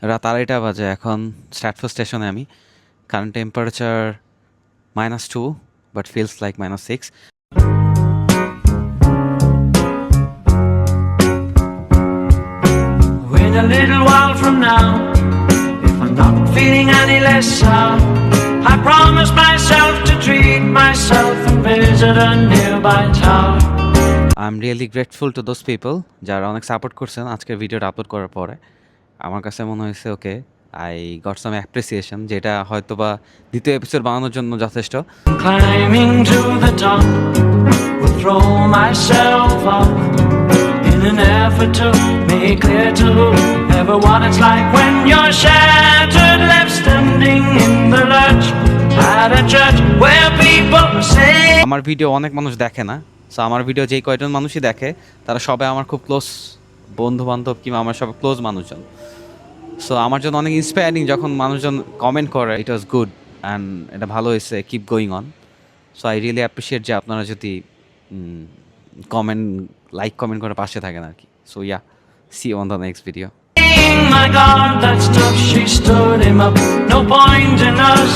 রাত 2:30 বাজে এখন স্ট্র্যাটফোর্ড স্টেশনে আমি। Current temperature -2 but feels like -6। In a little while from now, if I'm not feeling any less sour, I promise myself to treat myself and visit a nearby tower. I am really grateful to those people যারা অনেক support করছেন আজকের ভিডিওটা upload করার পরে। আমার কাছে মনে হয়েছে ওকে, আই গট সাম অ্যাপ্রিসিয়েশন, যেটা হয়তো বা দ্বিতীয় এপিসোড বানানোর জন্য যথেষ্ট। Climbing to the top, will throw myself up in an effort to make clear to everyone it's like when you're shattered, left standing in the lurch at a church where people say আমার video অনেক মানুষ দেখে না, so আমার video যেই কয়জন মানুষই দেখে তারা সবাই আমার খুব ক্লোজ বন্ধু বান্ধব কিংবা আমার সব ক্লোজ মানুষজন। সো আমার জন্য অনেক ইন্সপায়ারিং যখন মানুষজন কমেন্ট করে ইট ওয়াজ গুড অ্যান্ড এটা ভালো হয়েছে, keep going on. So I really appreciate যে আপনারা যদি কমেন্ট করে পাশে থাকেন আর কি। So yeah, see on the next video. my God, that stuff, she stood him up. No point in us